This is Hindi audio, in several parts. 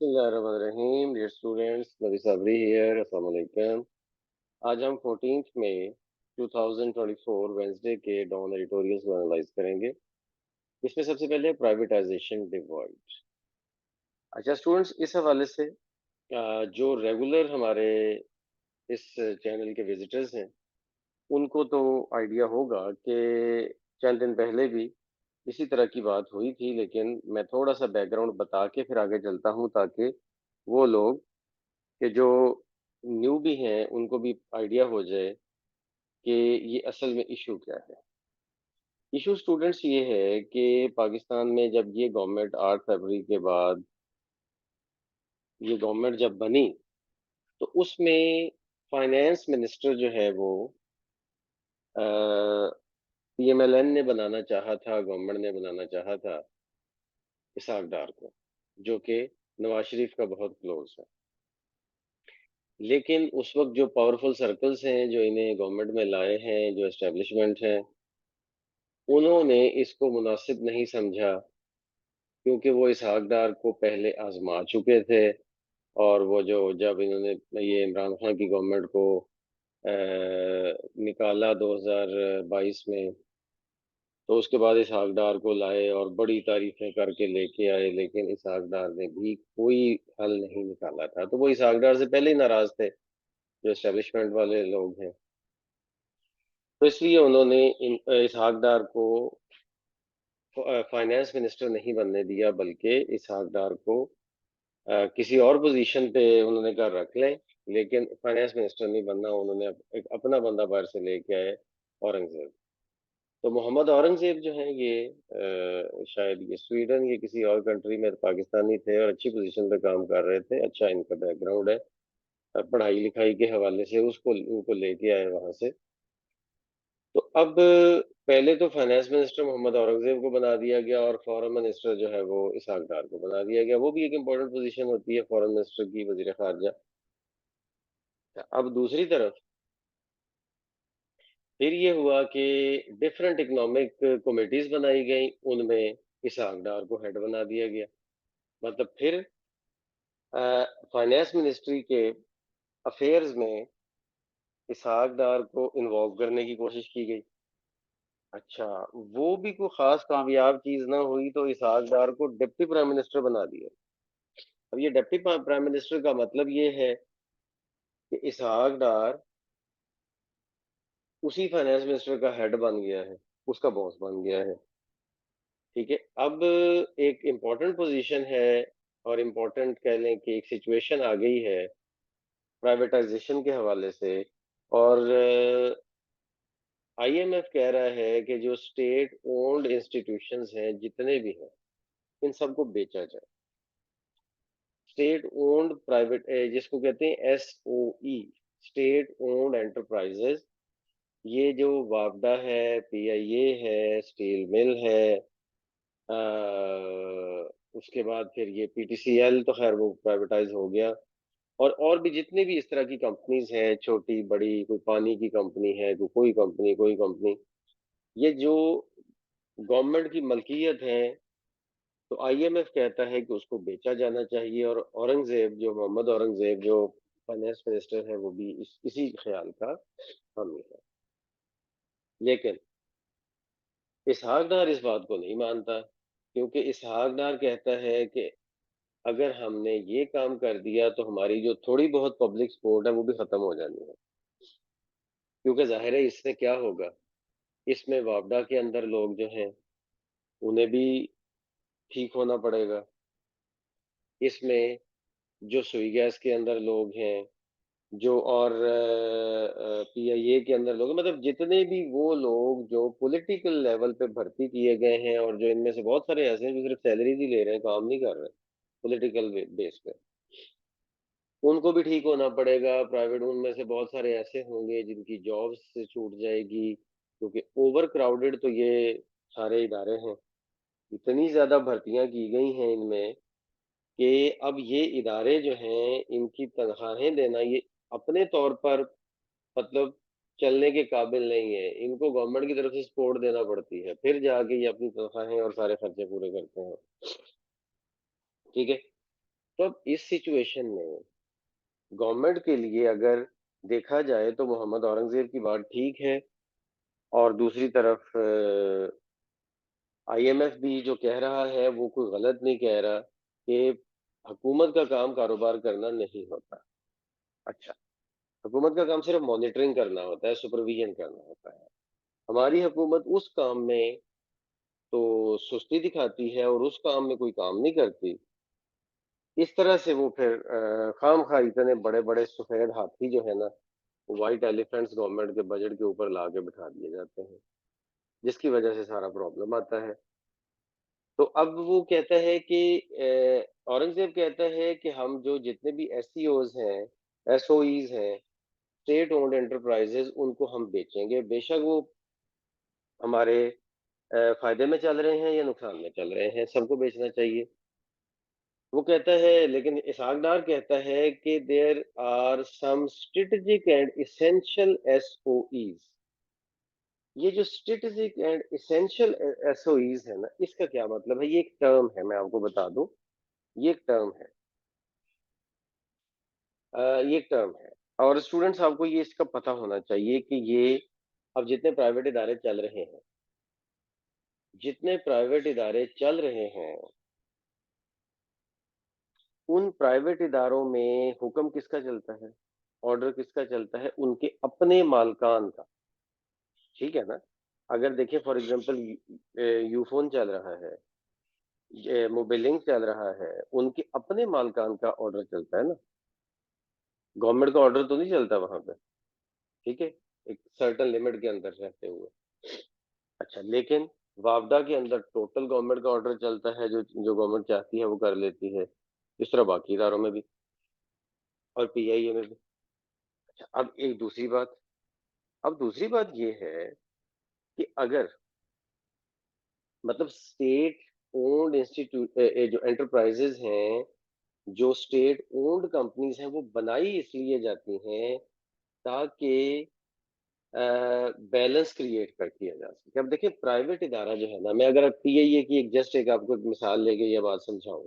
बिस्मिल्लाहिर्रहमानिर्रहीम। Dear students, Nabi Shabari here. अस्सलाम वालेकुम। आज हम 14 मई 2024 वेंसडे के डॉन एडिटोरियल्स को एनालाइज करेंगे। इसमें सबसे पहले प्राइवेटाइजेशन डिवॉइड। अच्छा स्टूडेंट्स, इस हवाले से जो रेगुलर हमारे इस चैनल के विजिटर्स हैं उनको तो आइडिया होगा कि चंद दिन पहले भी इसी तरह की बात हुई थी, लेकिन मैं थोड़ा सा बैकग्राउंड बता के फिर आगे चलता हूँ ताकि वो लोग कि जो न्यू भी हैं उनको भी आइडिया हो जाए कि ये असल में इशू क्या है। इशू स्टूडेंट्स ये है कि पाकिस्तान में जब ये गवर्नमेंट 8 फरवरी के बाद ये गवर्नमेंट जब बनी तो उसमें फाइनेंस मिनिस्टर जो है वो पीएमएलएन ने बनाना चाहा था, गवर्नमेंट ने बनाना चाहा था इसहाक डार को, जो कि नवाज शरीफ का बहुत क्लोज है। लेकिन उस वक्त जो पावरफुल सर्कल्स हैं जो इन्हें गवर्नमेंट में लाए हैं, जो एस्टेब्लिशमेंट हैं, उन्होंने इसको मुनासिब नहीं समझा, क्योंकि वो इसहाक डार को पहले आजमा चुके थे। और वो जो जब इन्होंने ये इमरान खान की गवर्नमेंट को निकाला 2022 में, तो उसके बाद इसहाक डार को लाए और बड़ी तारीफें करके लेके आए, लेकिन इसहाक डार ने भी कोई हल नहीं निकाला था। तो वो इसहाक डार से पहले ही नाराज थे जो एस्टेब्लिशमेंट वाले लोग हैं। तो इसलिए उन्होंने इसहाक डार को फाइनेंस मिनिस्टर नहीं बनने दिया, बल्कि इसहाक डार को किसी और पोजीशन पे उन्होंने कहा रख लें, लेकिन फाइनेंस मिनिस्टर नहीं बनना। उन्होंने एक अपना बंदा बाहर से लेके आए, औरंगजेब। तो मोहम्मद औरंगजेब जो है ये शायद ये स्वीडन या किसी और कंट्री में पाकिस्तानी थे और अच्छी पोजीशन पे काम कर रहे थे। अच्छा इनका बैकग्राउंड है पढ़ाई लिखाई के हवाले से, उसको उनको लेके आए वहां से। तो अब पहले तो फाइनेंस मिनिस्टर मोहम्मद औरंगजेब को बना दिया गया और फॉरेन मिनिस्टर जो है वो इसहाक डार को बना दिया गया। वो भी एक इम्पोर्टेंट पोजीशन होती है फॉरेन मिनिस्टर की, वजीर खारजा। अब दूसरी तरफ फिर ये हुआ कि डिफरेंट इकोनॉमिक कमेटीज बनाई गई, उनमें इसहाक डार को हेड बना दिया गया। मतलब फिर फाइनेंस मिनिस्ट्री के अफेयर्स में इसहाक डार को इन्वॉल्व करने की कोशिश की गई। अच्छा, वो भी कोई खास कामयाब चीज ना हुई तो इसहाक डार को डिप्टी प्राइम मिनिस्टर बना दिया। अब ये डिप्टी प्राइम मिनिस्टर का मतलब ये है कि इसहाक डार उसी फाइनेंस मिनिस्टर का हेड बन गया है, उसका बॉस बन गया है। ठीक है। अब एक इम्पोर्टेंट पोजीशन है और इम्पोर्टेंट कह लें कि एक सिचुएशन आ गई है प्राइवेटाइजेशन के हवाले से। और आईएमएफ कह रहा है कि जो स्टेट ओन्ड इंस्टीट्यूशंस हैं जितने भी हैं, इन सबको बेचा जाए। स्टेट ओन्ड प्राइवेट, जिसको कहते हैं एसओई, स्टेट ओन्ड एंटरप्राइजेस। ये जो वापडा है, पीआईए है, स्टील मिल है, उसके बाद फिर ये पीटीसीएल, तो खैर वो प्राइवेटाइज हो गया। और भी जितने भी इस तरह की कंपनीज हैं, छोटी बड़ी, कोई पानी की कंपनी है, कोई कंपनी, ये जो गवर्नमेंट की मलकियत है, तो आईएमएफ कहता है कि उसको बेचा जाना चाहिए। और औरंगजेब, जो मोहम्मद औरंगजेब जो फाइनेंस मिनिस्टर है, वो भी इसी ख्याल का हामी है। लेकिन इसहाक डार इस बात को नहीं मानता, क्योंकि इसहाक डार कहता है कि अगर हमने ये काम कर दिया तो हमारी जो थोड़ी बहुत पब्लिक सपोर्ट है वो भी खत्म हो जानी है। क्योंकि जाहिर है इससे क्या होगा, इसमें वापडा के अंदर लोग जो हैं उन्हें भी ठीक होना पड़ेगा। इसमें जो सुई गैस के अंदर लोग हैं, जो और पीआईए के अंदर लोग हैं, मतलब जितने भी वो लोग जो पॉलिटिकल लेवल पे भर्ती किए गए हैं, और जो इनमें से बहुत सारे ऐसे हैं जो सिर्फ सैलरी ही ले रहे हैं, काम नहीं कर रहे पॉलिटिकल बेस पे, उनको भी ठीक होना पड़ेगा। प्राइवेट उनमें से बहुत सारे ऐसे होंगे जिनकी जॉब्स से छूट जाएगी, क्योंकि ओवर क्राउडेड तो ये सारे इदारे हैं। इतनी ज्यादा भर्तियां की गई हैं इनमें कि अब ये इदारे जो हैं इनकी तनख्वाहें देना ये अपने तौर पर मतलब चलने के काबिल नहीं है। इनको गवर्नमेंट की तरफ से सपोर्ट देना पड़ती है, फिर जाके ये अपनी तनख्वाहें और सारे खर्चे पूरे करते हैं। ठीक है। तो अब इस सिचुएशन में गवर्नमेंट के लिए अगर देखा जाए तो मोहम्मद औरंगजेब की बात ठीक है, और दूसरी तरफ आईएमएफ भी जो कह रहा है वो कोई गलत नहीं कह रहा कि हुकूमत का काम कारोबार करना नहीं होता। अच्छा, हुकूमत का काम सिर्फ मॉनिटरिंग करना होता है, सुपरविजन करना होता है। हमारी हुकूमत उस काम में तो सुस्ती दिखाती है और उस काम में कोई काम नहीं करती। इस तरह से वो फिर खाम खा इतने बड़े बड़े सफेद हाथी जो है ना, व्हाइट एलिफेंट्स गवर्नमेंट के बजट के ऊपर ला के बिठा दिए जाते हैं, जिसकी वजह से सारा प्रॉब्लम आता है। तो अब वो कहता है कि औरंगजेब कहता है कि हम जो जितने भी एससीओज हैं, एसओईज हैं, स्टेट ओन्ड एंटरप्राइजेज, उनको हम बेचेंगे, बेशक वो हमारे फायदे में चल रहे हैं या नुकसान में चल रहे हैं, सबको बेचना चाहिए। वो कहता है, लेकिन इसहाक डार कहता है कि there are some strategic and essential SOEs. ये जो स्ट्रेटेजिक एंड इसेंशियल एसओईज है ना, इसका क्या मतलब है? ये एक टर्म है, मैं आपको बता दूं। ये एक टर्म है। ये एक टर्म है, और स्टूडेंट्स आपको ये इसका पता होना चाहिए कि ये अब जितने प्राइवेट इदारे चल रहे हैं, जितने प्राइवेट इदारे चल रहे हैं, उन प्राइवेट इदारों में हुक्म किसका चलता है, ऑर्डर किसका चलता है? उनके अपने मालकान का। ठीक है ना? अगर देखिए फॉर एग्जांपल यूफोन चल रहा है, मोबिलिंग चल रहा है, उनके अपने मालकान का ऑर्डर चलता है ना, गवर्नमेंट का ऑर्डर तो नहीं चलता वहां पे। ठीक है, एक सर्टन लिमिट के अंदर रहते हुए। अच्छा, लेकिन वापडा के अंदर टोटल गवर्नमेंट का ऑर्डर चलता है, जो जो गवर्नमेंट चाहती है वो कर लेती है। इस तरह बाकी इदारों में भी, और पीआईए में भी। अच्छा, अब दूसरी बात ये है कि अगर मतलब स्टेट ओन्ड इंस्टीट्यूट, जो एंटरप्राइजेज हैं, जो स्टेट ओन्ड कंपनीज हैं, वो बनाई इसलिए जाती हैं ताकि बैलेंस क्रिएट कर किया जा सके। अब देखिए प्राइवेट इदारा जो है ना, मैं अगर पीआईए की एक जस्ट एक आपको एक मिसाल लेके ये बात समझाऊं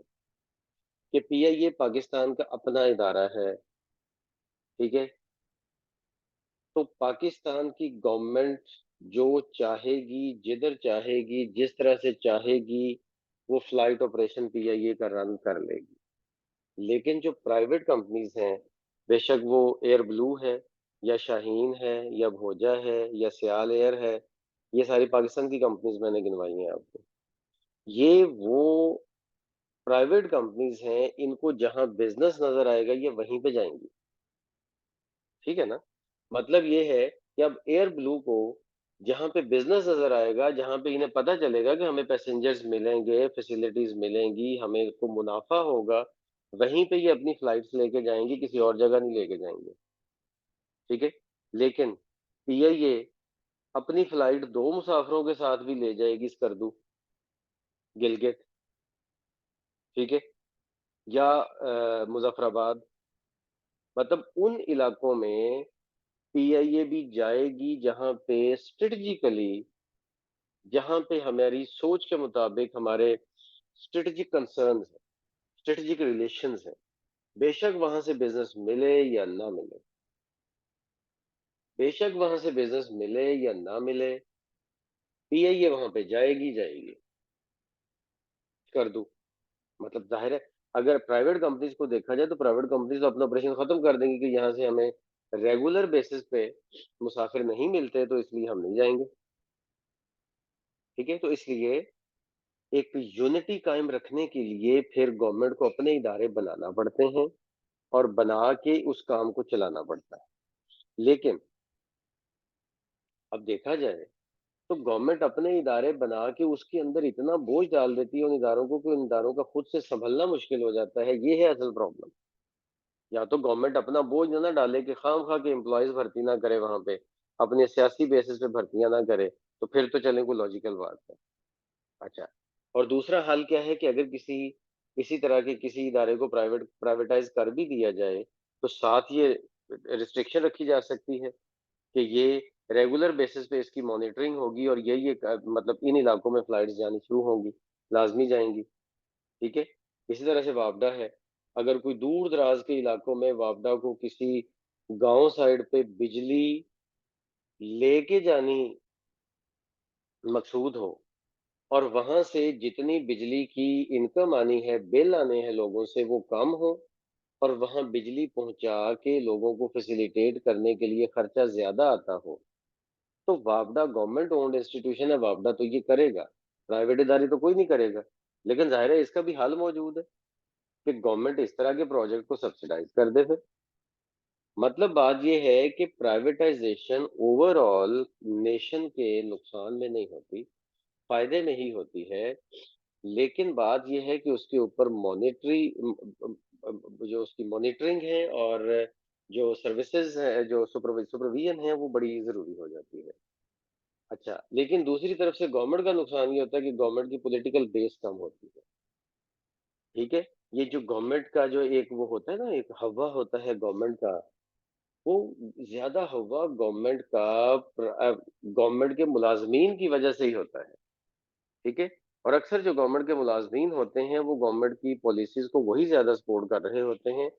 कि पीआईए पाकिस्तान का अपना इदारा है। ठीक है, तो पाकिस्तान की गवर्नमेंट जो चाहेगी, जिधर चाहेगी, जिस तरह से चाहेगी, वो फ्लाइट ऑपरेशन पीआईए का रन कर लेगी। लेकिन जो प्राइवेट कंपनीज हैं, बेशक वो एयर ब्लू है, या शाहीन है, या भोजा है, या सियाल एयर है, ये सारी पाकिस्तान की कंपनीज मैंने गिनवाई हैं आपको। ये वो प्राइवेट कंपनीज हैं, इनको जहां बिजनेस नजर आएगा ये वहीं पे जाएंगी। ठीक है ना? मतलब ये है कि अब एयर ब्लू को जहां पे बिजनेस नजर आएगा, जहां पे इन्हें पता चलेगा कि हमें पैसेंजर्स मिलेंगे, फैसिलिटीज मिलेंगी, हमें को मुनाफा होगा, वहीं पे ये अपनी फ्लाइट्स लेके जाएंगी, किसी और जगह नहीं लेके जाएंगे। ठीक है, लेकिन पीआईए अपनी फ्लाइट दो मुसाफिरों के साथ भी ले जाएगी स्कर्दू, गिलगित, ठीक है, या मुजफ्फराबाद, मतलब उन इलाकों में पीआईए भी जाएगी जहां पे स्ट्रेटजिकली, जहां पे हमारी सोच के मुताबिक हमारे स्ट्रेटेजिक कंसर्न्स है, स्ट्रेटेजिक रिलेशंस है। बेशक वहां से बिजनेस मिले या ना मिले, बेशक वहां से बिजनेस मिले या ना मिले, पीआईए वहां पे जाएगी जाएगी। कर दूं, मतलब जाहिर है, अगर प्राइवेट कंपनीज को देखा जाए तो प्राइवेट कंपनीज तो अपना ऑपरेशन खत्म कर देंगी कि यहाँ से हमें रेगुलर बेसिस पे मुसाफिर नहीं मिलते, तो इसलिए हम नहीं जाएंगे। ठीक है, तो इसलिए एक यूनिटी कायम रखने के लिए फिर गवर्नमेंट को अपने इदारे बनाना पड़ते हैं, और बना के उस काम को चलाना पड़ता है। लेकिन अब देखा जाए तो गवर्नमेंट अपने इदारे बना के उसके अंदर इतना बोझ डाल देती है उन इदारों को कि उन इदारों का खुद से संभलना मुश्किल हो जाता है। ये है असल प्रॉब्लम। या तो गवर्नमेंट अपना बोझ ना डाले कि खाम खा के एम्प्लॉयज भर्ती ना करे वहां पे, अपने सियासी बेसिस पे भर्तियां ना करे, तो फिर तो चले कोई लॉजिकल बात है। अच्छा, और दूसरा हाल क्या है कि अगर किसी तरह के किसी इदारे को प्राइवेटाइज कर भी दिया जाए, तो साथ ये रिस्ट्रिक्शन रखी जा सकती है कि ये रेगुलर बेसिस पे इसकी मॉनिटरिंग होगी, और ये मतलब इन इलाकों में फ्लाइट्स जानी शुरू होंगी, लाजमी जाएंगी। ठीक है, इसी तरह से वापडा है, अगर कोई दूर दराज के इलाकों में वापडा को किसी गांव साइड पे बिजली लेके जानी मकसूद हो, और वहां से जितनी बिजली की इनकम आनी है, बिल आने हैं लोगों से, वो कम हो, और वहां बिजली पहुंचा के लोगों को फैसिलिटेट करने के लिए खर्चा ज्यादा आता हो, तो वापडा गवर्नमेंट ओन्ड इंस्टीट्यूशन है, वापडा तो ये करेगा। प्राइवेट इदारे तो कोई नहीं करेगा। लेकिन जाहिर है इसका भी हल मौजूद है कि गवर्नमेंट इस तरह के प्रोजेक्ट को सब्सिडाइज कर दे फिर। मतलब बात ये है कि प्राइवेटाइजेशन ओवरऑल नेशन के नुकसान में नहीं होती, फायदे में ही होती है। लेकिन बात ये है कि उसके ऊपर मॉनेटरी जो उसकी मॉनिटरिंग है, और जो सर्विसेज है, जो सुपरविजन है, वो बड़ी जरूरी हो जाती है। अच्छा, लेकिन दूसरी तरफ से गवर्नमेंट का नुकसान ये होता है कि गवर्नमेंट की पॉलिटिकल बेस कम होती है। ठीक है। ये जो गवर्नमेंट का जो एक वो होता है ना, एक हवा होता है गवर्नमेंट का, वो ज्यादा हवा गवर्नमेंट के मुलाजमीन की वजह से ही होता है। ठीक है। और अक्सर जो गवर्नमेंट के मुलाजमीन होते हैं वो गवर्नमेंट की पॉलिसीज को वही ज्यादा सपोर्ट कर रहे होते हैं।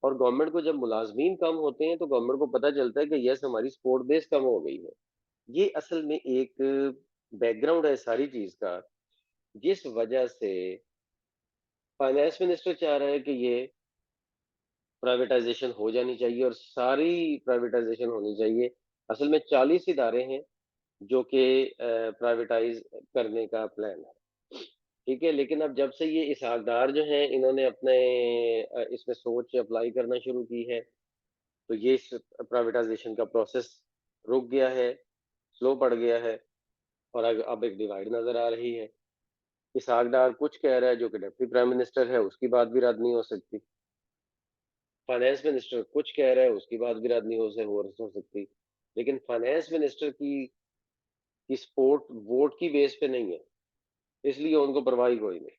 और गवर्नमेंट को जब मुलाजमीन कम होते हैं तो गवर्नमेंट को पता चलता है कि यस, हमारी सपोर्ट बेस कम हो गई है। ये असल में एक बैकग्राउंड है सारी चीज का, जिस वजह से फाइनेंस मिनिस्टर चाह रहा है कि ये प्राइवेटाइजेशन हो जानी चाहिए, और सारी प्राइवेटाइजेशन होनी चाहिए। असल में 40 इदारे हैं जो कि प्राइवेटाइज करने का प्लान है। ठीक है। लेकिन अब जब से ये इसहाकदार जो हैं, इन्होंने अपने इसमें सोच अप्लाई करना शुरू की है, तो ये प्राइवेटाइजेशन का प्रोसेस रुक गया है, स्लो पड़ गया है। और अब एक डिवाइड नजर आ रही है। इसहाक कुछ कह रहा है, जो कि डिप्टी प्राइम मिनिस्टर है, उसकी बात भी रद्द नहीं हो सकती। फाइनेंस मिनिस्टर कुछ कह रहा है, उसकी बात भी रद्द नहीं हो सकती। लेकिन फाइनेंस मिनिस्टर की सपोर्ट वोट की बेस पे नहीं है, इसलिए उनको परवाह ही कोई नहीं।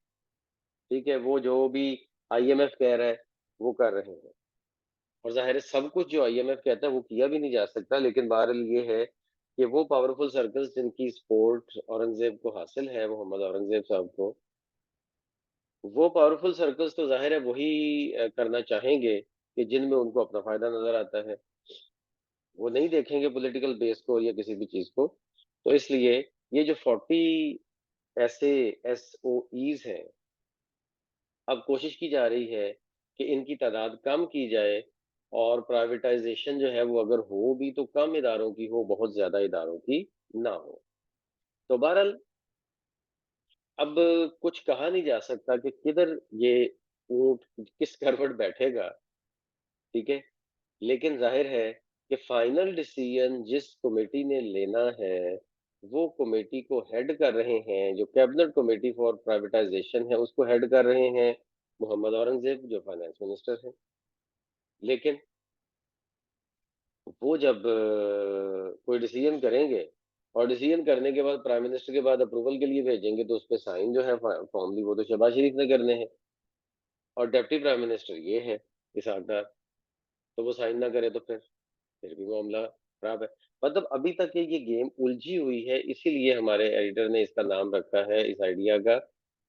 ठीक है। वो जो भी आईएमएफ कह रहा है वो कर रहे हैं। और जाहिर है सब कुछ जो आईएमएफ कहता है वो किया भी नहीं जा सकता। लेकिन बहरहाल ये है कि वो पावरफुल सर्कल्स जिनकी सपोर्ट औरंगजेब को हासिल है, मोहम्मद औरंगजेब साहब को, वो पावरफुल सर्कल्स तो जाहिर है वही करना चाहेंगे कि जिनमें उनको अपना फायदा नजर आता है। वो नहीं देखेंगे पॉलिटिकल बेस को या किसी भी चीज को। तो इसलिए ये जो 40 ऐसे एसओईज हैं, अब कोशिश की जा रही है कि इनकी तादाद कम की जाए, और प्राइवेटाइजेशन जो है वो अगर हो भी तो कम इदारों की हो, बहुत ज्यादा इदारों की ना हो। तो बहरहाल अब कुछ कहा नहीं जा सकता कि किधर ये ऊंट किस करवट बैठेगा। ठीक है। लेकिन जाहिर है कि फाइनल डिसीजन जिस कमेटी ने लेना है, वो कमेटी को हेड कर रहे हैं, जो कैबिनेट कमेटी फॉर प्राइवेटाइजेशन है उसको हेड कर रहे हैं मोहम्मद औरंगजेब, जो फाइनेंस मिनिस्टर है। लेकिन वो जब कोई डिसीजन करेंगे, और डिसीजन करने के बाद प्राइम मिनिस्टर के बाद अप्रूवल के लिए भेजेंगे, तो उस पर साइन जो है फॉर्मली वो तो शहबाज शरीफ ने करने हैं। और डिप्टी प्राइम मिनिस्टर ये है इसहाक डार। तो वो साइन ना करे तो फिर भी मामला खराब है। मतलब अभी तक ये गेम उलझी हुई है, इसीलिए हमारे एडिटर ने इसका नाम रखा है इस आइडिया का,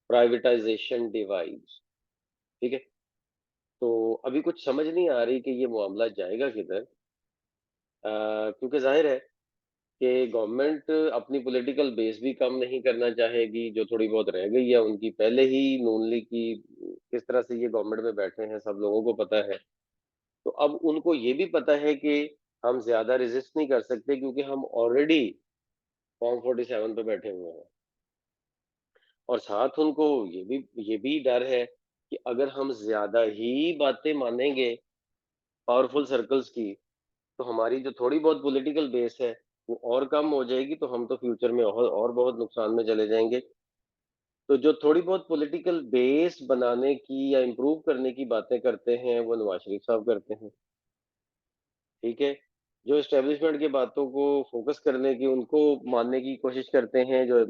प्राइवेटाइजेशन डिवाइड। ठीक है। तो अभी कुछ समझ नहीं आ रही कि ये मामला जाएगा किधर। क्योंकि जाहिर है कि गवर्नमेंट अपनी पॉलिटिकल बेस भी कम नहीं करना चाहेगी, जो थोड़ी बहुत रह गई है उनकी। पहले ही नून लीग की किस तरह से ये गवर्नमेंट में बैठे हैं सब लोगों को पता है। तो अब उनको ये भी पता है कि हम ज्यादा रेजिस्ट नहीं कर सकते, क्योंकि हम ऑलरेडी फॉर्म 47 पे बैठे हुए हैं। और साथ उनको ये भी डर है कि अगर हम ज्यादा ही बातें मानेंगे पावरफुल सर्कल्स की, तो हमारी जो थोड़ी बहुत पॉलिटिकल बेस है वो और कम हो जाएगी, तो हम तो फ्यूचर में और बहुत नुकसान में चले जाएंगे। तो जो थोड़ी बहुत पॉलिटिकल बेस बनाने की या इम्प्रूव करने की बातें करते हैं वो नवाज शरीफ साहब करते हैं। ठीक है। जो एस्टेब्लिशमेंट की बातों को फोकस करने की, उनको मानने की कोशिश करते हैं, जो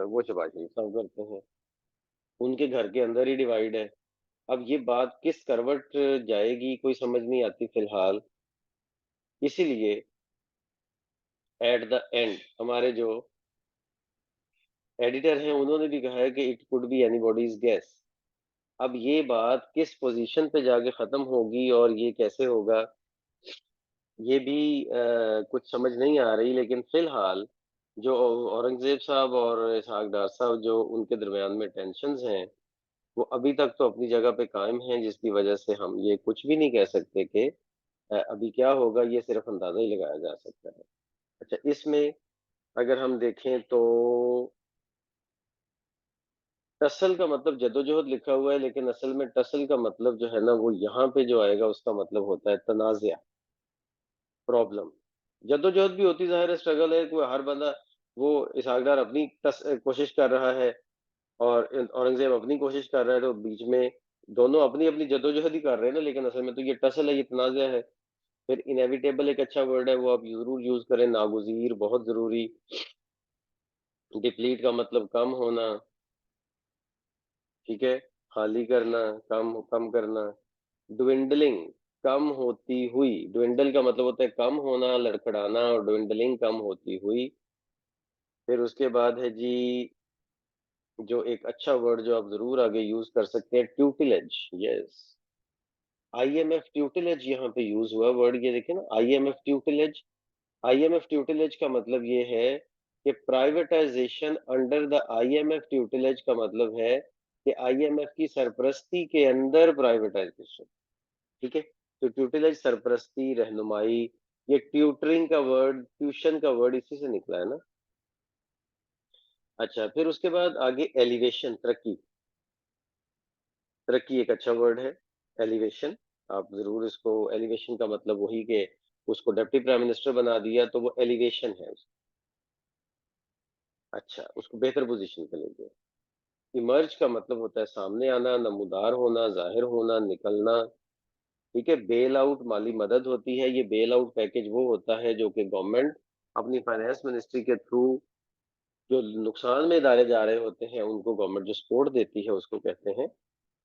वो शहबाज शरीफ साहब करते हैं। उनके घर के अंदर ही डिवाइड है। अब ये बात किस करवट जाएगी कोई समझ नहीं आती फिलहाल। इसीलिए एट द एंड हमारे जो एडिटर हैं उन्होंने भी कहा है कि it could be anybody's guess. अब ये बात किस पोजीशन पे जाके खत्म होगी और ये कैसे होगा, ये भी कुछ समझ नहीं आ रही। लेकिन फिलहाल जो औरंगजेब साहब और इसहाक डार साहब जो उनके दरमियान में टेंशन्स हैं, वो अभी तक तो अपनी जगह पे कायम हैं, जिसकी वजह से हम ये कुछ भी नहीं कह सकते कि अभी क्या होगा, ये सिर्फ अंदाजा ही लगाया जा सकता है। अच्छा, इसमें अगर हम देखें तो टसल का मतलब जद्दोजहद लिखा हुआ है, लेकिन असल में टसल का मतलब जो है ना, वो यहाँ पे जो आएगा उसका मतलब होता है तनाज़ा, प्रॉब्लम। जद्दोजहद भी होती ज़ाहिर है, स्ट्रगल है, कोई हर बंदा, वो इसहाक डार अपनी कोशिश कर रहा है और औरंगजेब अपनी कोशिश कर रहा है, तो बीच में दोनों अपनी अपनी जद्दोजहद ही कर रहे हैं ना, लेकिन असल में तो ये टसल है, ये तनाज़ा है। फिर इनएविटेबल एक अच्छा वर्ड है, वो आप जरूर यूज करें, नागुज़ीर बहुत जरूरी। डिप्लीट का मतलब कम होना, ठीक है, खाली करना, कम कम करना। ड्विंडलिंग, कम होती हुई। ड्विंडल का मतलब होता है कम होना, लड़खड़ाना, और ड्विंडलिंग कम होती हुई। फिर उसके बाद है जी, जो एक अच्छा वर्ड जो आप जरूर आगे यूज कर सकते हैं, ट्यूटिलेज। यस, आईएमएफ ट्यूटिलेज यहाँ पे यूज हुआ वर्ड, ये देखिए ना, आईएमएफ ट्यूटिलेज। आईएमएफ ट्यूटिलेज का मतलब ये है कि प्राइवेटाइजेशन अंडर द आईएमएफ ट्यूटिलेज का मतलब है कि आईएमएफ की सरपरस्ती के अंदर प्राइवेटाइजेशन। ठीक है, तो ट्यूटिलेज सरपरस्ती, रहनुमाई। ये ट्यूटरिंग का वर्ड, ट्यूशन का वर्ड इसी से निकला है ना। अच्छा, फिर उसके बाद आगे एलिवेशन, तरक्की। तरक्की एक अच्छा वर्ड है, एलिवेशन। आप जरूर इसको, एलिवेशन का मतलब वही कि उसको डिप्टी प्राइम मिनिस्टर बना दिया, तो वो एलिवेशन है अच्छा, उसको बेहतर पोजीशन पे ले गया। इमर्ज का मतलब होता है सामने आना, नमूदार होना, जाहिर होना, निकलना। ठीक है, बेल आउट माली मदद होती है। ये बेल आउट पैकेज वो होता है जो कि गवर्नमेंट अपनी फाइनेंस मिनिस्ट्री के थ्रू, जो नुकसान में इदारे जा रहे होते हैं, उनको गवर्नमेंट जो सपोर्ट देती है उसको कहते हैं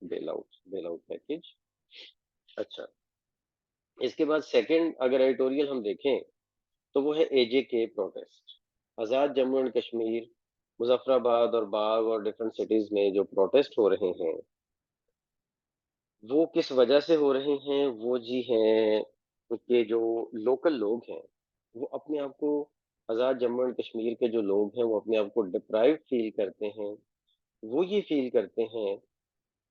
बेल आउट पैकेज। अच्छा, इसके बाद सेकंड अगर एडिटोरियल हम देखें, तो वो है एजे के protest. Azad Jammu and Kashmir, Muzaffarabad और बाग और डिफरेंट सिटीज में जो प्रोटेस्ट हो रहे हैं, वो किस वजह से हो रहे हैं, वो जी हैं कि जो लोकल लोग हैं, वो अपने आप को, आजाद जम्मू एंड कश्मीर के जो लोग हैं, वो अपने आप को डिप्राइव फील करते हैं। वो ये फील करते हैं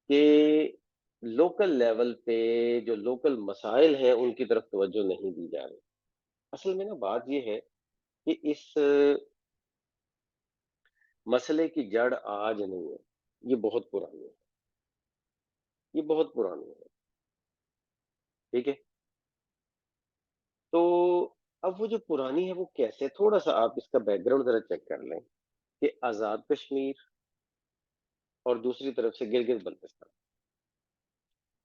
कि लोकल लेवल पे जो लोकल मसाइल हैं उनकी तरफ तवज्जो नहीं दी जा रही। असल में ना बात ये है कि इस मसले की जड़ आज नहीं है, ये बहुत पुरानी है, ये बहुत पुरानी है। ठीक है, तो अब वो जो पुरानी है वो कैसे, थोड़ा सा आप इसका बैकग्राउंड जरा चेक कर लें कि आजाद कश्मीर और दूसरी तरफ से गिलगित बल्तिस्तान,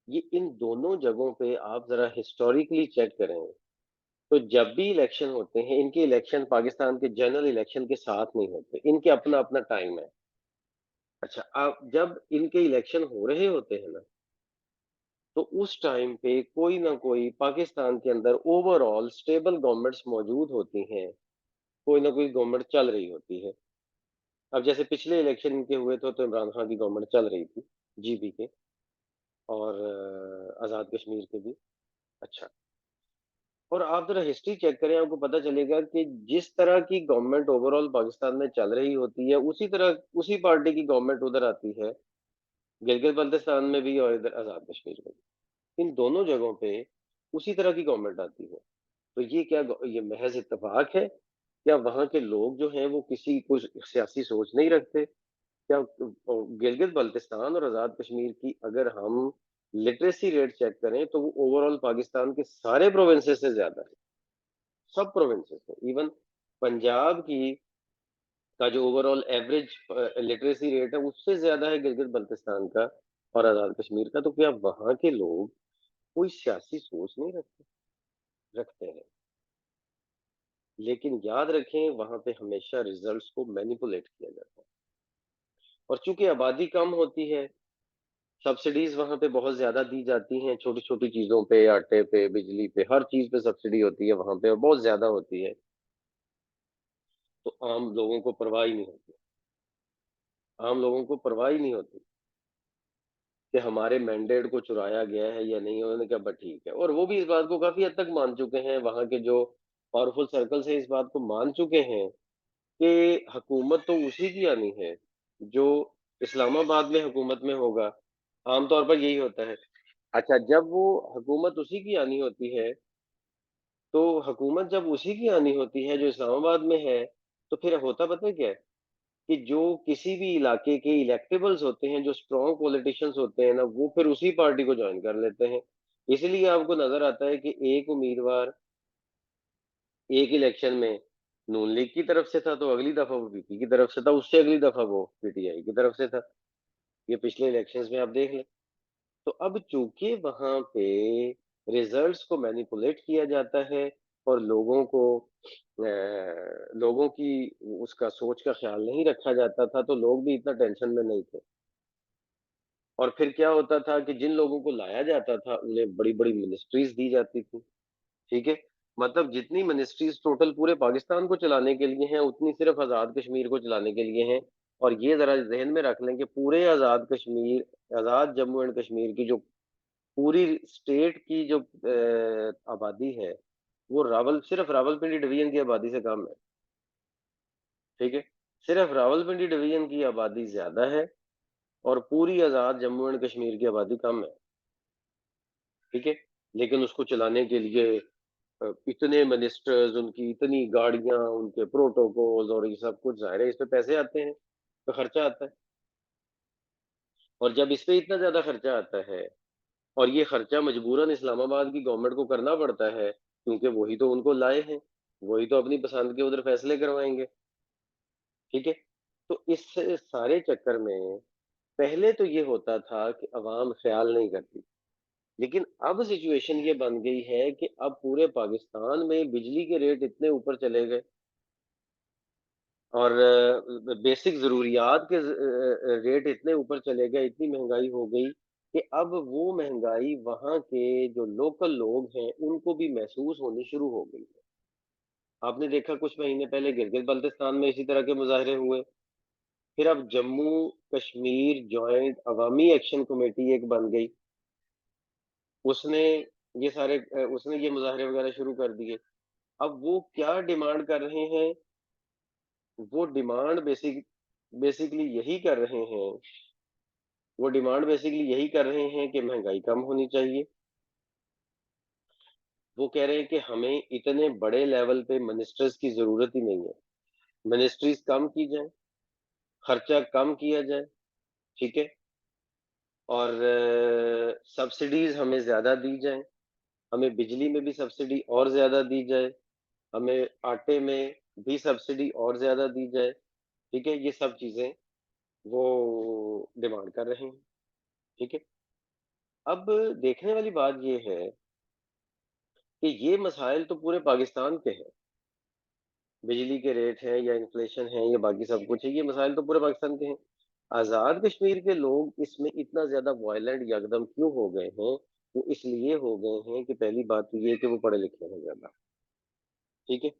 ये इन दोनों जगहों पे आप जरा हिस्टोरिकली चेक करें, तो जब भी इलेक्शन होते हैं, इनके इलेक्शन पाकिस्तान के जनरल इलेक्शन के साथ नहीं होते, इनके अपना अपना टाइम है। अच्छा, अब जब इनके इलेक्शन हो रहे होते हैं ना, तो उस टाइम पे कोई ना कोई पाकिस्तान के अंदर ओवरऑल स्टेबल गवर्नमेंट्स मौजूद होती हैं, कोई ना कोई गवर्नमेंट चल रही होती है। अब जैसे पिछले इलेक्शन इनके हुए थे, तो इमरान खान की गवर्नमेंट चल रही थी, जीबी के, और आजाद कश्मीर के भी। अच्छा, और आप जरा हिस्ट्री चेक करें, आपको पता चलेगा कि जिस तरह की गवर्नमेंट ओवरऑल पाकिस्तान में चल रही होती है, उसी तरह उसी पार्टी की गवर्नमेंट उधर आती है, गिलगित बल्तिस्तान में भी और इधर आजाद कश्मीर में भी। इन दोनों जगहों पे उसी तरह की गवर्नमेंट आती है। तो ये क्या, ये महज इत्तेफाक है? क्या वहां के लोग जो हैं वो किसी कुछ सियासी सोच नहीं रखते? क्या गिलगित बल्तिस्तान और आजाद कश्मीर की अगर हम लिटरेसी रेट चेक करें, तो वो ओवरऑल पाकिस्तान के सारे प्रोविंसेस से ज्यादा है, सब प्रोविंसेस में। इवन पंजाब की का जो ओवरऑल एवरेज लिटरेसी रेट है, उससे ज्यादा है गिलगित बल्तिस्तान का और आजाद कश्मीर का। तो क्या वहां के लोग कोई सियासी सोच नहीं रखते? रखते हैं, लेकिन याद रखें वहां पे हमेशा रिजल्ट्स को मैनिपुलेट किया जाता है। और चूंकि आबादी कम होती है, सब्सिडीज वहां पे बहुत ज्यादा दी जाती हैं, छोटी छोटी चीजों पे, आटे पे, बिजली पे, हर चीज पे सब्सिडी होती है वहां पे, और बहुत ज्यादा होती है। तो आम लोगों को परवाह ही नहीं होती, आम लोगों को परवाह ही नहीं होती। कि हमारे मैंडेट को चुराया गया है या नहीं। उन्होंने कहा बस ठीक है, और वो भी इस बात को काफी हद तक मान चुके हैं। वहां के जो पावरफुल सर्कल्स हैं इस बात को मान चुके हैं कि हुकूमत तो उसी की आनी है जो इस्लामाबाद में हुकूमत में होगा। आमतौर पर यही होता है। अच्छा, जब वो हुकूमत उसी की आनी होती है, तो हुकूमत जब उसी की आनी होती है जो इस्लामाबाद में है, तो फिर होता पता है क्या है? कि जो किसी भी इलाके के इलेक्टेबल्स होते हैं, जो स्ट्रॉन्ग पॉलिटिशियंस होते हैं ना, वो फिर उसी पार्टी को ज्वाइन कर लेते हैं। इसलिए आपको नजर आता है कि एक उम्मीदवार एक इलेक्शन में नून लीग की तरफ से था, तो अगली दफा वो पीपी की तरफ से था, उससे अगली दफा वो पीटीआई की तरफ से था। ये पिछले इलेक्शंस में आप देख लें। तो अब चूंकि वहां पे रिजल्ट्स को मैनिपुलेट किया जाता है और लोगों की उसका सोच का ख्याल नहीं रखा जाता था, तो लोग भी इतना टेंशन में नहीं थे। और फिर क्या होता था कि जिन लोगों को लाया जाता था उन्हें बड़ी बड़ी मिनिस्ट्रीज दी जाती थी। ठीक है। मतलब जितनी मिनिस्ट्रीज टोटल पूरे पाकिस्तान को चलाने के लिए हैं, उतनी सिर्फ आजाद कश्मीर को चलाने के लिए हैं। और ये जरा जहन में रख लें कि पूरे आजाद जम्मू एंड कश्मीर की जो पूरी स्टेट की जो आबादी है, वो सिर्फ रावलपिंडी डिवीजन की आबादी से कम है। ठीक है। सिर्फ रावलपिंडी डिवीजन की आबादी ज्यादा है और पूरी आजाद जम्मू एंड कश्मीर की आबादी कम है। ठीक है। लेकिन उसको चलाने के लिए इतने मिनिस्टर्स, उनकी इतनी गाड़ियां, उनके प्रोटोकॉल्स और ये सब कुछ, जाहिर है इस पे पैसे आते हैं, तो खर्चा आता है। और जब इस पे इतना ज्यादा खर्चा आता है, और ये खर्चा मजबूरन इस्लामाबाद की गवर्नमेंट को करना पड़ता है, क्योंकि वही तो उनको लाए हैं, वही तो अपनी पसंद के उधर फैसले करवाएंगे। ठीक है। तो इस सारे चक्कर में पहले तो ये होता था कि अवाम ख्याल नहीं करती, लेकिन अब सिचुएशन ये बन गई है कि अब पूरे पाकिस्तान में बिजली के रेट इतने ऊपर चले गए, और बेसिक जरूरियात के रेट इतने ऊपर चले गए, इतनी महंगाई हो गई कि अब वो महंगाई वहां के जो लोकल लोग हैं उनको भी महसूस होनी शुरू हो गई है। आपने देखा कुछ महीने पहले गिलगित बल्तिस्तान में इसी तरह के मुजाहरे हुए। फिर अब जम्मू कश्मीर जॉइंट अवामी एक्शन कमेटी एक बन गई, उसने उसने ये मुजाहरे वगैरह शुरू कर दिए। अब वो क्या डिमांड कर रहे हैं? वो डिमांड बेसिकली यही कर रहे हैं वो डिमांड बेसिकली यही कर रहे हैं कि महंगाई कम होनी चाहिए। वो कह रहे हैं कि हमें इतने बड़े लेवल पे मिनिस्टर्स की जरूरत ही नहीं है, मिनिस्ट्रीज कम की जाए, खर्चा कम किया जाए। ठीक है। और सब्सिडीज हमें ज्यादा दी जाए, हमें बिजली में भी सब्सिडी और ज्यादा दी जाए, हमें आटे में भी सब्सिडी और ज्यादा दी जाए। ठीक है। ये सब चीजें वो डिमांड कर रहे हैं। ठीक है। अब देखने वाली बात ये है कि ये मसाइल तो पूरे पाकिस्तान के हैं, बिजली के रेट हैं या इन्फ्लेशन है या बाकी सब कुछ है, ये मसाइल तो पूरे पाकिस्तान के हैं। आजाद कश्मीर के लोग इसमें इतना ज्यादा वायलेंट यकदम क्यों हो गए हैं? वो इसलिए हो गए हैं कि पहली बात तो ये है कि वो पढ़े लिखे हैं ज्यादा। ठीक है।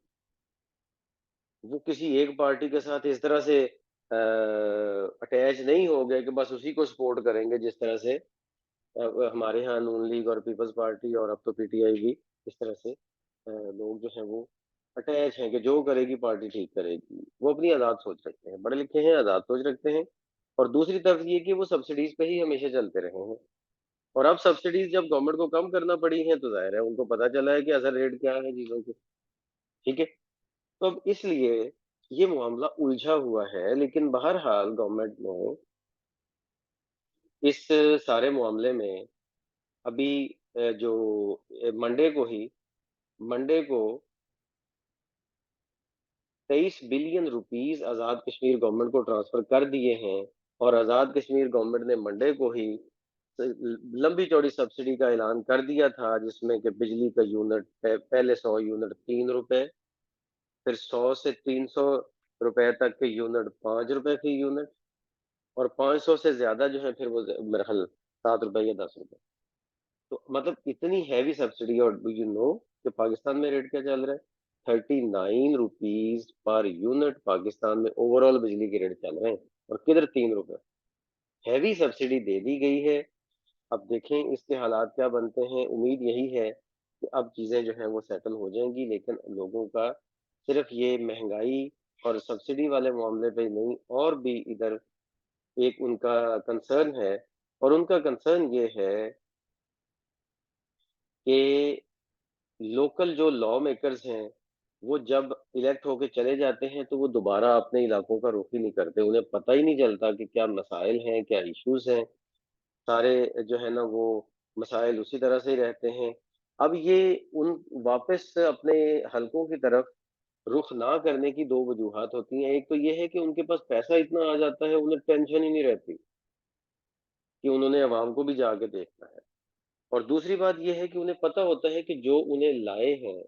वो किसी एक पार्टी के साथ इस तरह से अटैच नहीं हो गए कि बस उसी को सपोर्ट करेंगे, जिस तरह से हमारे यहाँ नून लीग और पीपल्स पार्टी और अब तो पीटीआई भी, इस तरह से लोग जो हैं वो अटैच हैं कि जो करेगी पार्टी ठीक करेगी। वो अपनी आजाद सोच रखते हैं, पढ़े लिखे हैं, आजाद सोच रखते हैं। और दूसरी तरफ ये कि वो सब्सिडीज पे ही हमेशा चलते रहे हैं। और अब सब्सिडीज जब गवर्नमेंट को कम करना पड़ी है, तो जाहिर है उनको पता चला है कि असल रेट क्या है चीजों के। ठीक है। तो अब इसलिए ये मामला उलझा हुआ है, लेकिन बहरहाल गवर्नमेंट ने इस सारे मामले में अभी जो मंडे को 23 बिलियन रुपीस आजाद कश्मीर गवर्नमेंट को ट्रांसफर कर दिए हैं। और आजाद कश्मीर गवर्नमेंट ने मंडे को ही लंबी चौड़ी सब्सिडी का ऐलान कर दिया था, जिसमें कि बिजली का यूनिट पहले 100 यूनिट 3 रुपए, फिर 100 से 300 रुपए तक के यूनिट 5 रुपए फी यूनिट, और 500 से ज्यादा जो है फिर वो मेरे ख्याल 7 रुपए या 10 रुपए। तो मतलब इतनी हैवी सब्सिडी। और डू यू नो कि पाकिस्तान में रेट क्या चल रहा है? 39 रुपीज पर यूनिट पाकिस्तान में ओवरऑल बिजली के रेट चल रहे हैं, और किधर 3 रुपए। हैवी सब्सिडी दे दी गई है। अब देखें इसके हालात क्या बनते हैं। उम्मीद यही है कि अब चीज़ें जो हैं वो सेटल हो जाएँगी, लेकिन लोगों का सिर्फ़ ये महँगाई और सब्सिडी वाले मामले पे नहीं, और भी इधर एक उनका कंसर्न है, और उनका कंसर्न ये है कि लोकल जो लॉ मेकर्स हैं, वो जब इलेक्ट होके चले जाते हैं, तो वो दोबारा अपने इलाकों का रुख ही नहीं करते। उन्हें पता ही नहीं चलता कि क्या मसाइल हैं, क्या इश्यूज़ हैं। सारे जो है ना वो मसाइल उसी तरह से ही रहते हैं। अब ये उन वापस अपने हलकों की तरफ रुख ना करने की 2 वजूहात होती हैं। एक तो ये है कि उनके पास पैसा इतना आ जाता है, उन्हें टेंशन ही नहीं रहती कि उन्होंने अवाम को भी जाके देखना है। और दूसरी बात ये है कि उन्हें पता होता है कि जो उन्हें लाए हैं,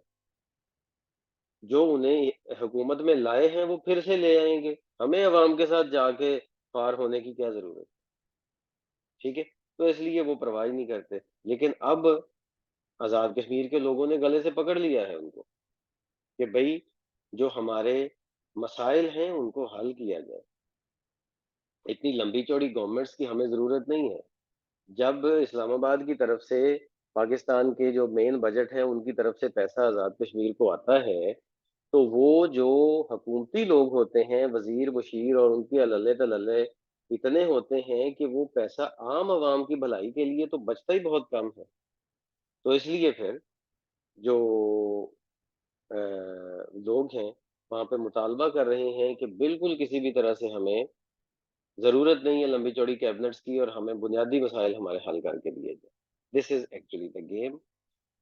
जो उन्हें हुकूमत में लाए हैं, वो फिर से ले आएँगे। हमें अवाम के साथ जाके पार होने की क्या ज़रूरत, ठीक है? तो इसलिए वो परवाह ही नहीं करते। लेकिन अब आज़ाद कश्मीर के लोगों ने गले से पकड़ लिया है उनको, कि भई जो हमारे मसाइल हैं उनको हल किया जाए। इतनी लंबी-चौड़ी गवर्नमेंट्स की हमें ज़रूरत नहीं है। जब इस्लामाबाद की तरफ से पाकिस्तान के जो मेन बजट है उनकी तरफ से पैसा आज़ाद कश्मीर को आता है, तो वो जो हकूमती लोग होते हैं, वज़ीर, मुशीर और उनके अल्ले-तलल्ले इतने होते हैं कि वो पैसा आम आवाम की भलाई के लिए तो बचता ही बहुत कम है। तो इसलिए फिर जो अ, लोग हैं, वहाँ पे मुतालबा कर रहे हैं कि बिल्कुल किसी भी तरह से हमें ज़रूरत नहीं है लंबी-चौड़ी कैबिनेट्स की, और हमें बुनियादी मसाइल हमारे हल करके दिए जाएँ। This is actually the game.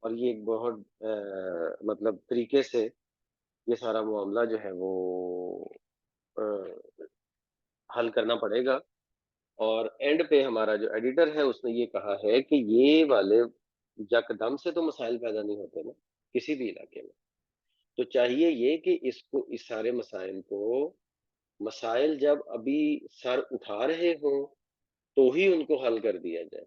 और ये एक बहुत मतलब तरीके से ये सारा मामला जो है वो अ, हल करना पड़ेगा। और एंड पे हमारा जो एडिटर है उसने ये कहा है कि ये वाले यकदम से तो मसाइल पैदा नहीं होते ना, किसी भी इलाके में। तो चाहिए ये कि इसको, इस सारे मसाइल को, मसाइल जब अभी सर उठा रहे हों, तो ही उनको हल कर दिया जाए।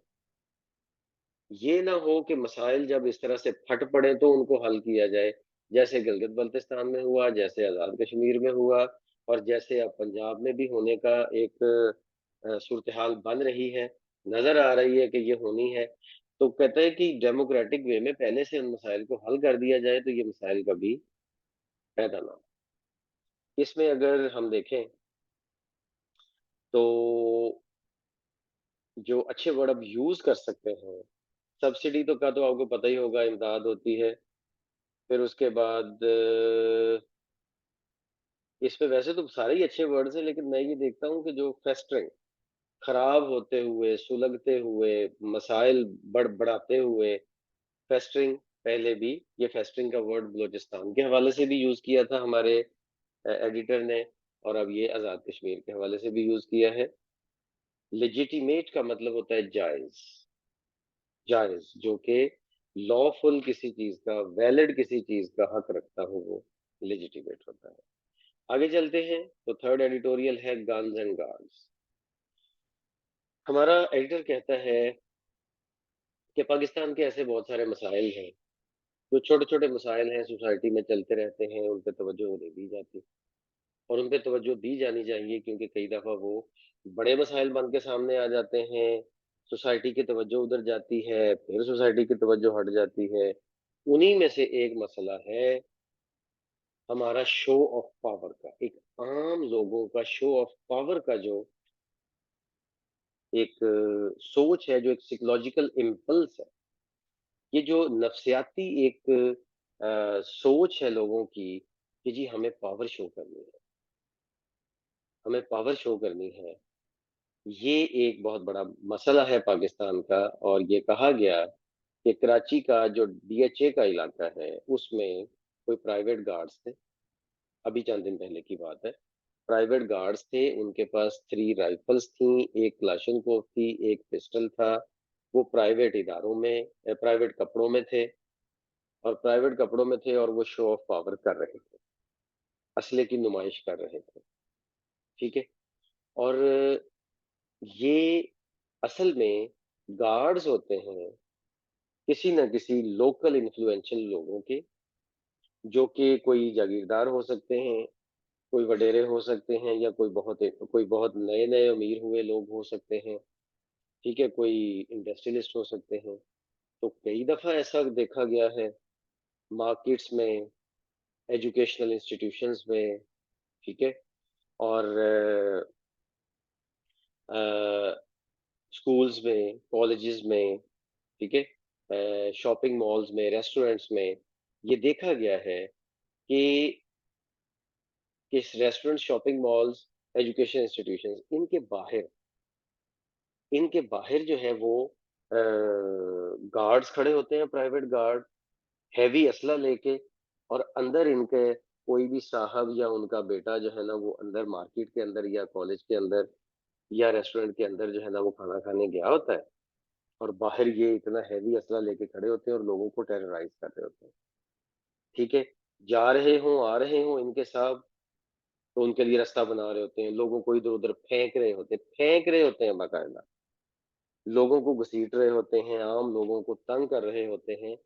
ये ना हो कि मसाइल जब इस तरह से फट पड़े तो उनको हल किया जाए। जैसे गिलगित-बल्तिस्तान में हुआ, जैसे आज़ाद कश्मीर में हुआ, और जैसे अब पंजाब में भी होने का एक सूरत-ए-हाल बन रही है, नज़र आ रही है कि ये होनी है। तो कहते हैं कि डेमोक्रेटिक वे में पहले से उन मसाइल को हल कर दिया जाए, तो ये मसाइल कभी पैदा ना हो। इसमें अगर हम देखें तो जो अच्छे वर्ड अब यूज़ कर सकते हैं, सब्सिडी तो का तो आपको पता ही होगा, इमदाद होती है। फिर उसके बाद इसमें वैसे तो सारे ही अच्छे वर्ड्स हैं, लेकिन मैं ये देखता हूँ कि जो फेस्टरिंग, खराब होते हुए, सुलगते हुए, मसाइल बढ़ाते हुए, फेस्टरिंग, पहले भी ये फेस्टरिंग का वर्ड बलूचिस्तान के हवाले से भी यूज़ किया था हमारे एडिटर ने, और अब ये आज़ाद कश्मीर के हवाले से भी यूज़ किया है। लेजिटिमेट का मतलब होता है जायज़, जायज़ जो कि लॉफुल किसी चीज़ का, वैलिड किसी चीज़ का हक रखता हो, वो लेजिटिमेट होता है। आगे चलते हैं तो थर्ड एडिटोरियल है गन्स एंड गार्ड्स। हमारा एडिटर कहता है कि पाकिस्तान के ऐसे बहुत सारे मसाइल हैं, जो छोटे-छोटे मसाइल हैं, सोसाइटी में चलते रहते हैं, उन पे तवज्जो नहीं दी जाती, और उन पे तवज्जो दी जानी चाहिए, क्योंकि कई दफ़ा वो बड़े मसाइल बन के सामने आ जाते हैं, सोसाइटी की तवज्जो उधर जाती है, फिर सोसाइटी की तवज्जो हट जाती है। उन्हीं में से एक मसला है हमारा शो ऑफ पावर का, एक आम लोगों का शो ऑफ पावर का जो एक सोच है, जो एक साइकोलॉजिकल इम्पल्स है, ये जो नफ्सियाती एक सोच है लोगों की कि जी हमें पावर शो करनी है, हमें पावर शो करनी है। ये एक बहुत बड़ा मसला है पाकिस्तान का, और ये कहा गया कि कराची का जो डीएचए का इलाका है, उसमें कोई प्राइवेट गार्ड्स थे, अभी चंद दिन पहले की बात है। प्राइवेट गार्ड्स थे, उनके पास 3 राइफल्स थीं, 1 क्लाशनकोव थी, 1 पिस्टल था। वो प्राइवेट इदारों में प्राइवेट कपड़ों में थे, और प्राइवेट कपड़ों में थे, और वो शो ऑफ पावर कर रहे थे, असले की नुमाइश कर रहे थे, ठीक है? और ये असल में गार्ड्स होते हैं किसी न किसी लोकल इन्फ्लुएंशियल लोगों के, जो कि कोई जागीरदार हो सकते हैं, कोई वडेरे हो सकते हैं, या कोई बहुत नए-नए अमीर हुए लोग हो सकते हैं। ठीक है, कोई इंडस्ट्रियलिस्ट हो सकते हैं। तो कई दफा ऐसा देखा गया है मार्केट्स में, एजुकेशनल इंस्टीट्यूशंस में, ठीक है, और स्कूल्स में, कॉलेजेस में, ठीक है, शॉपिंग मॉल्स में, रेस्टोरेंट्स में, ये देखा गया है कि restaurant, shopping malls, education institutions, इनके बाहर जो है वो गार्ड्स खड़े होते हैं, प्राइवेट गार्ड, हैवी असला लेके, और अंदर इनके कोई भी साहब या उनका बेटा जो है ना वो अंदर मार्केट के अंदर या कॉलेज के अंदर या रेस्टोरेंट के अंदर जो है ना वो खाना खाने गया होता है, और बाहर ये इतना हैवी असला लेके खड़े होते हैं और लोगों को टेरराइज कर रहे होते हैं। ठीक है, जा रहे हों, आ रहे हों इनके साहब, तो उनके लिए रास्ता बना रहे होते हैं, लोगों को इधर उधर फेंक रहे होते हैं बाकायदा, लोगों को घसीट रहे होते हैं, आम लोगों को तंग कर रहे होते हैं।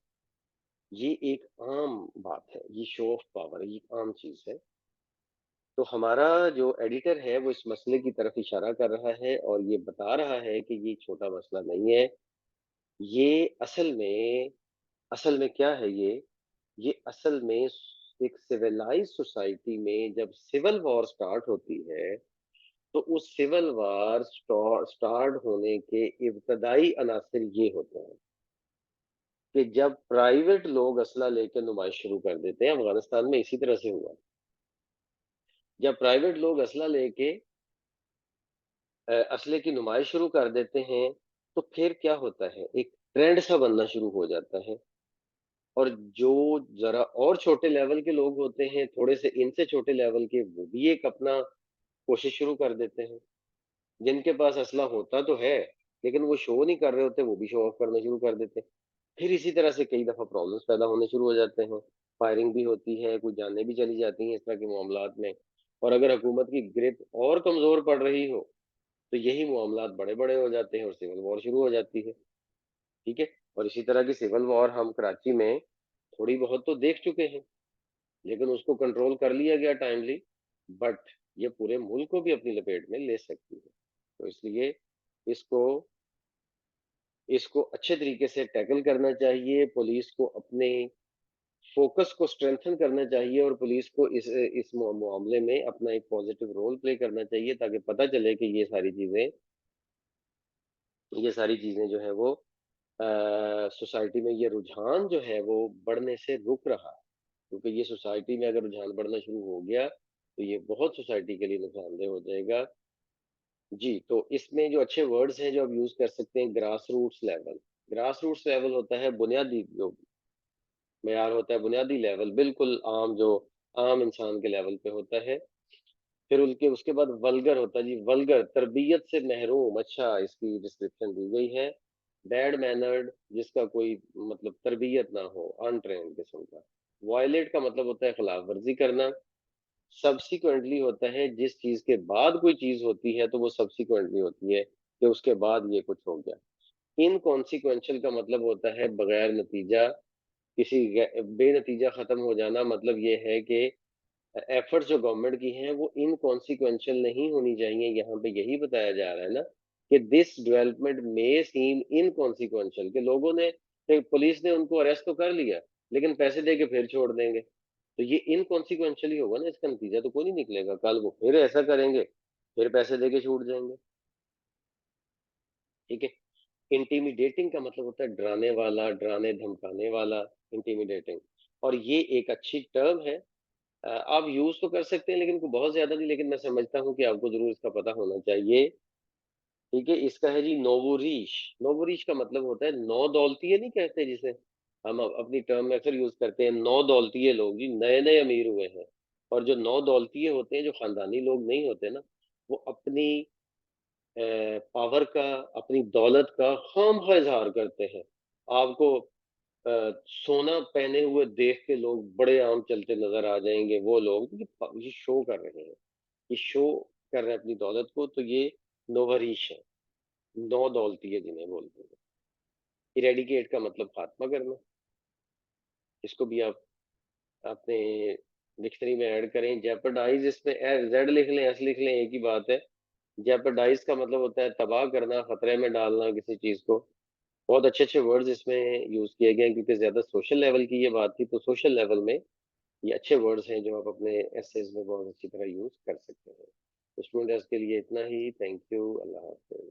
ये एक आम बात है, ये शो ऑफ पावर, ये आम चीज है। तो हमारा जो एडिटर है वो इस मसले की तरफ इशारा कर रहा है और ये बता रहा है कि ये छोटा मसला नहीं है। ये असल में क्या है ये असल में एक सिविलाइज सोसाइटी में जब सिविल वॉर स्टार्ट होती है, तो उस सिविल वॉर स्टार्ट होने के इब्तदाई अनासिर ये होते हैं कि जब प्राइवेट लोग असला लेकर नुमाइश शुरू कर देते हैं। अफगानिस्तान में इसी तरह से हुआ, जब प्राइवेट लोग असला लेके असले की नुमाइश शुरू कर देते हैं, तो फिर क्या होता है, एक ट्रेंड सा बनना शुरू हो जाता है। और जो जरा और छोटे लेवल के लोग होते हैं, थोड़े से इनसे छोटे लेवल के, वो भी एक अपना कोशिश शुरू कर देते हैं। जिनके पास असला होता तो है, लेकिन वो शो नहीं कर रहे होते, वो भी शो ऑफ करना शुरू कर देते हैं। फिर इसी तरह से कई दफा प्रॉब्लम्स पैदा होने शुरू हो जाते हैं, फायरिंग भी होती है, कुछ जानें भी चली जाती हैं इस तरह के मामलात में। और अगर हुकूमत की ग्रिप और कमजोर पड़ रही हो, तो यही मामलात बड़े बड़े हो जाते हैं और सिविल वॉर शुरू हो जाती है। ठीक है, और इसी तरह की सिविल वॉर हम कराची में थोड़ी बहुत तो देख चुके हैं, लेकिन उसको कंट्रोल कर लिया गया टाइमली। बट ये पूरे मुल्क को भी अपनी लपेट में ले सकती है। तो इसलिए इसको इसको अच्छे तरीके से टैकल करना चाहिए, पुलिस को अपने फोकस को स्ट्रेंथन करना चाहिए, और पुलिस को इस मामले में अपना एक पॉजिटिव रोल प्ले करना चाहिए, ताकि पता चले कि ये सारी चीजें जो है वो सोसाइटी में ये रुझान जो है वो बढ़ने से रुक रहा है। क्योंकि ये सोसाइटी में अगर रुझान बढ़ना शुरू हो गया, तो ये बहुत सोसाइटी के लिए नुकसानदेह हो जाएगा। जी, तो इसमें जो अच्छे वर्ड्स हैं जो आप यूज कर सकते हैं, grass roots level. Grass roots level होता है बुनियादी, जो मेयार होता है बुनियादी लेवल, बिल्कुल आम, जो आम इंसान के लेवल पे होता है। फिर उनके उसके बाद वल्गर होता है जी, वल्गर, तरबियत से महरूम, अच्छा इसकी डिस्क्रिप्शन दी गई है। बैड मैनर्ड, जिसका कोई मतलब तरबियत ना हो, अनट्रेन्ड किस्म का। वायलेट का मतलब होता है खिलाफ वर्जी करना। सब्सिक्वेंटली होता है जिस चीज के बाद कोई चीज होती है तो वो सब्सिक्वेंटली होती है, कि उसके बाद ये कुछ हो गया। इनकॉन्सिक्वेंशियल का मतलब होता है बगैर नतीजा, बेनतीजा खत्म हो जाना। मतलब ये है कि एफर्ट्स जो गवर्नमेंट की हैं वो इनकॉन्सिक्वेंशियल नहीं होनी चाहिए। यहाँ पे यही बताया जा रहा है ना कि दिस डेवलपमेंट में सीम इनकॉन्सिक्वेंशियल, के लोगों ने, पुलिस ने उनको अरेस्ट तो कर लिया, लेकिन पैसे दे के फिर छोड़ देंगे, तो ये इनकॉन्सिक्वेंशियल ही होगा ना, इसका नतीजा तो कोई नहीं निकलेगा। कल वो फिर ऐसा करेंगे, फिर पैसे दे के छूट जाएंगे। ठीक है, इंटीमिडेटिंग का मतलब होता है डराने वाला, डराने धमकाने वाला, इंटीमिडेटिंग। और ये एक अच्छी टर्म है, आप यूज तो कर सकते हैं लेकिन को बहुत ज्यादा नहीं, लेकिन मैं समझता हूँ कि आपको जरूर इसका पता होना चाहिए। ठीक है, इसका है जी नोवोरीश। नोवोरीश का मतलब होता है नौ दौलतिये, नहीं कहते जिसे हम अपनी टर्म में अक्सर यूज करते हैं, नौ दौलतिये लोग जी नए नए अमीर हुए हैं। और जो नौ दौलतिये होते हैं, जो खानदानी लोग नहीं होते ना, वो अपनी पावर का, अपनी दौलत का खामखा इजहार करते हैं। आपको सोना पहने हुए देख के लोग बड़े आम चलते नजर आ जाएंगे, वो लोग ये शो कर रहे हैं, ये शो कर रहे हैं अपनी दौलत को, तो ये नोवरीश है, नौ दौलती है जिन्हें बोलते हैं। इरेडिकेट का मतलब खात्मा करना। इसको भी आप अपने डिक्शनरी में ऐड करें। जेपरडाइज, इसमें जेड लिख लें, एस लिख लें, एक ही बात है। जेपरडाइज का मतलब होता है तबाह करना, खतरे में डालना किसी चीज को। बहुत अच्छे अच्छे वर्ड्स इसमें यूज किए गए हैं, क्योंकि ज्यादा सोशल लेवल की ये बात थी, तो सोशल लेवल में ये अच्छे वर्ड्स हैं जो आप अपने एसेज में बहुत अच्छी तरह यूज कर सकते हैं। तो स्टूडेंट्स के लिए इतना ही। Thank you. Allah Hafiz.